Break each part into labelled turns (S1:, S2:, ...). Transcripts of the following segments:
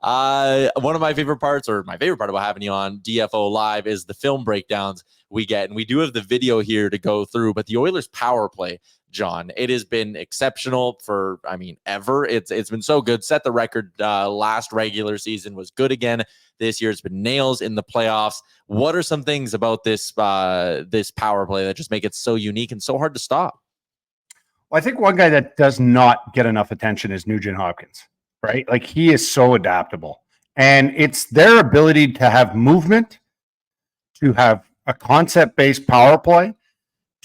S1: One of my favorite parts, or my favorite part about having you on DFO Live, is the film breakdowns we get. And we do have the video here to go through, but the Oilers power play, John, it has been exceptional for, ever. It's been so good. Set the record last regular season, was good again this year. It's been nails in the playoffs. What are some things about this this power play that just make it so unique and so hard to stop?
S2: Well, I think one guy that does not get enough attention is Nugent-Hopkins, right? Like, he is so adaptable. And it's their ability to have movement, to have a concept-based power play,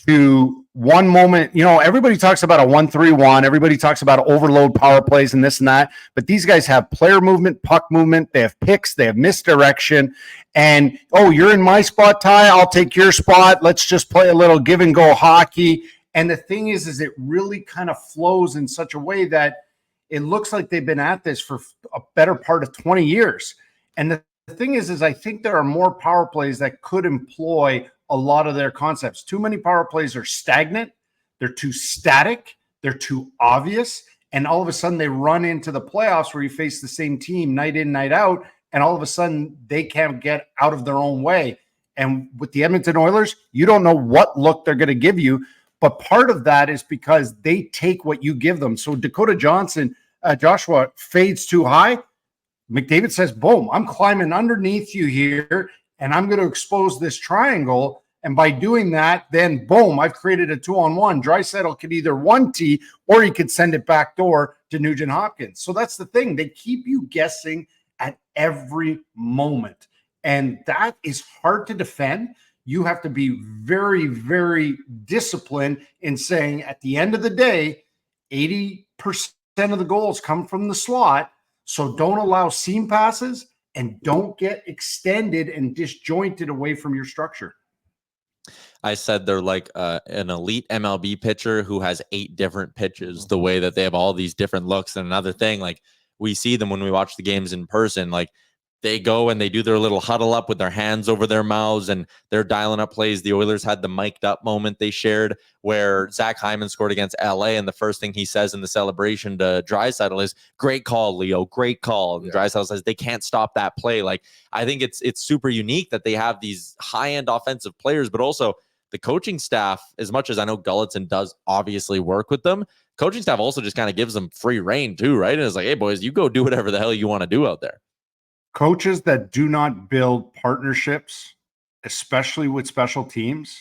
S2: to one moment, everybody talks about a 1-3-1. Everybody talks about overload power plays and this and that. But these guys have player movement, puck movement. They have picks. They have misdirection. And, you're in my spot, Ty. I'll take your spot. Let's just play a little give and go hockey. And the thing is it really kind of flows in such a way that it looks like they've been at this for a better part of 20 years. And the thing is I think there are more power plays that could employ a lot of their concepts. Too many power plays are stagnant. They're too static. They're too obvious. And all of a sudden they run into the playoffs where you face the same team night in, night out. And all of a sudden they can't get out of their own way. And with the Edmonton Oilers, you don't know what look they're going to give you. But part of that is because they take what you give them. So Dakota Joshua fades too high. McDavid says, boom, I'm climbing underneath you here, and I'm going to expose this triangle. And by doing that, then boom, I've created a 2-on-1. Draisaitl could either 1T or he could send it backdoor to Nugent-Hopkins. So that's the thing. They keep you guessing at every moment. And that is hard to defend. You have to be very, very disciplined in saying at the end of the day, 80% of the goals come from the slot. So don't allow seam passes and don't get extended and disjointed away from your structure.
S1: I said they're like an elite MLB pitcher who has 8 different pitches, the way that they have all these different looks. And another thing, like, we see them when we watch the games in person, like, they go and they do their little huddle up with their hands over their mouths and they're dialing up plays. The Oilers had the mic'd up moment they shared where Zach Hyman scored against LA. And the first thing he says in the celebration to Draisaitl is, great call, Leo, great call. And Draisaitl says they can't stop that play. Like, I think it's super unique that they have these high-end offensive players, but also the coaching staff, as much as I know Gulletson does obviously work with them, coaching staff also just kind of gives them free reign too, right? And it's like, hey, boys, you go do whatever the hell you want to do out there.
S2: Coaches that do not build partnerships, especially with special teams,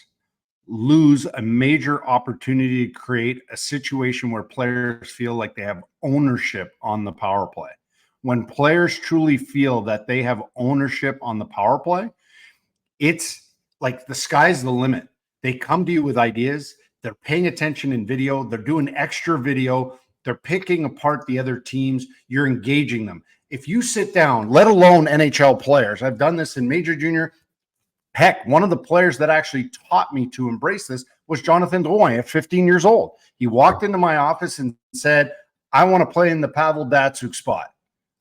S2: lose a major opportunity to create a situation where players feel like they have ownership on the power play. When players truly feel that they have ownership on the power play, it's like the sky's the limit. They come to you with ideas. They're paying attention in video. They're doing extra video. They're picking apart the other teams. You're engaging them. If you sit down, let alone NHL players, I've done this in major, junior. Heck, one of the players that actually taught me to embrace this was Jonathan Drouin at 15 years old. He walked into my office and said, I want to play in the Pavel Datsyuk spot.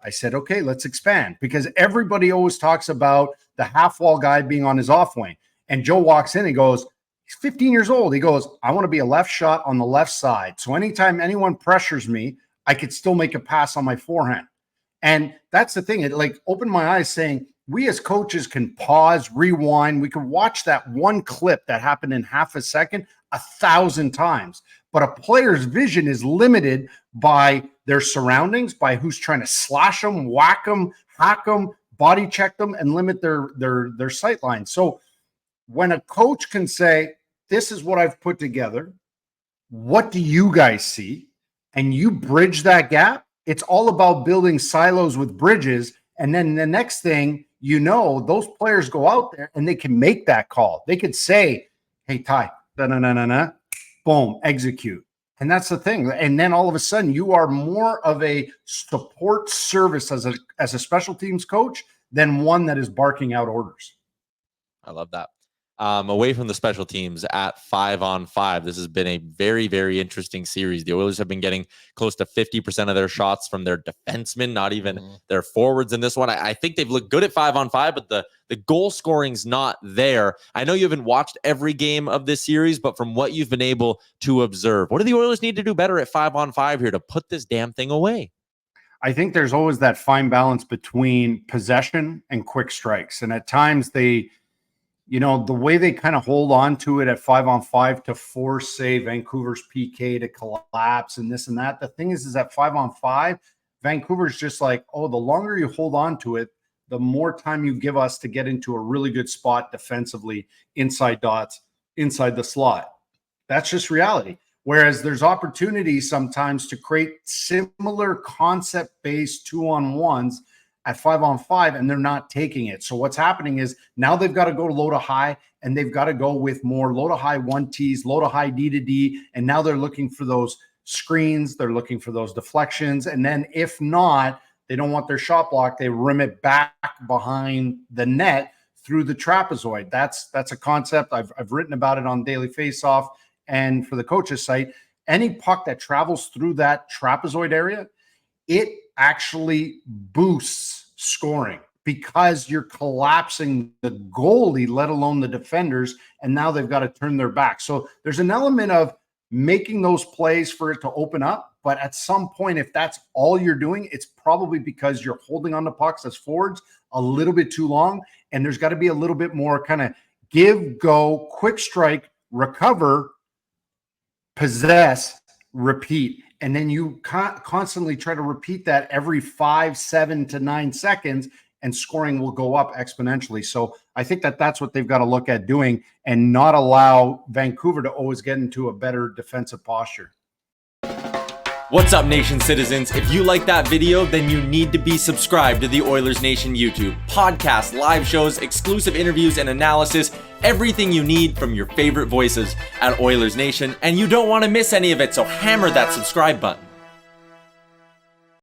S2: I said, okay, let's expand, because everybody always talks about the half-wall guy being on his off wing. And Joe walks in and goes, he's 15 years old. He goes, I want to be a left shot on the left side. So anytime anyone pressures me, I could still make a pass on my forehand. And that's the thing. It like opened my eyes saying, we as coaches can pause, rewind. We can watch that one clip that happened in half a second 1,000 times. But a player's vision is limited by their surroundings, by who's trying to slash them, whack them, hack them, body check them, and limit their sight line. So when a coach can say, this is what I've put together, what do you guys see? And you bridge that gap. It's all about building silos with bridges. And then the next thing, those players go out there and they can make that call. They could say, hey, Ty, boom, execute. And that's the thing. And then all of a sudden you are more of a support service as a special teams coach than one that is barking out orders.
S1: I love that. Away from the special teams at 5-on-5, this has been a very, very interesting series. The Oilers have been getting close to 50% of their shots from their defensemen, not even their forwards in this one. I think they've looked good at 5-on-5, but the goal scoring's not there. I know you haven't watched every game of this series, but from what you've been able to observe, what do the Oilers need to do better at 5-on-5 here to put this damn thing away?
S2: I think there's always that fine balance between possession and quick strikes. And at times they, the way they kind of hold on to it at 5-on-5 to force, say, Vancouver's PK to collapse and this and that. The thing is at 5-on-5, Vancouver's just like, oh, the longer you hold on to it, the more time you give us to get into a really good spot defensively, inside dots, inside the slot. That's just reality. Whereas there's opportunities sometimes to create similar concept-based 2-on-1s at 5-on-5, and they're not taking it. So what's happening is now they've got to go low to high, and they've got to go with more low to high 1Ts, low to high D to D, and now they're looking for those screens, they're looking for those deflections, and then if not, they don't want their shot block, they rim it back behind the net through the trapezoid. That's a concept. I've written about it on Daily Faceoff and for the coaches site. Any puck that travels through that trapezoid area, it actually boosts scoring because you're collapsing the goalie, let alone the defenders, and now they've got to turn their back. So there's an element of making those plays for it to open up, but at some point, if that's all you're doing, it's probably because you're holding on to pucks as forwards a little bit too long, and there's got to be a little bit more kind of give, go, quick strike, recover, possess, repeat. And then you constantly try to repeat that every 5, 7 to 9 seconds, and scoring will go up exponentially. So I think that's what they've got to look at doing and not allow Vancouver to always get into a better defensive posture.
S1: What's up, Nation citizens? If you like that video, then you need to be subscribed to the Oilers Nation YouTube. Podcasts, live shows, exclusive interviews, and analysis. Everything you need from your favorite voices at Oilers Nation. And you don't want to miss any of it, so hammer that subscribe button.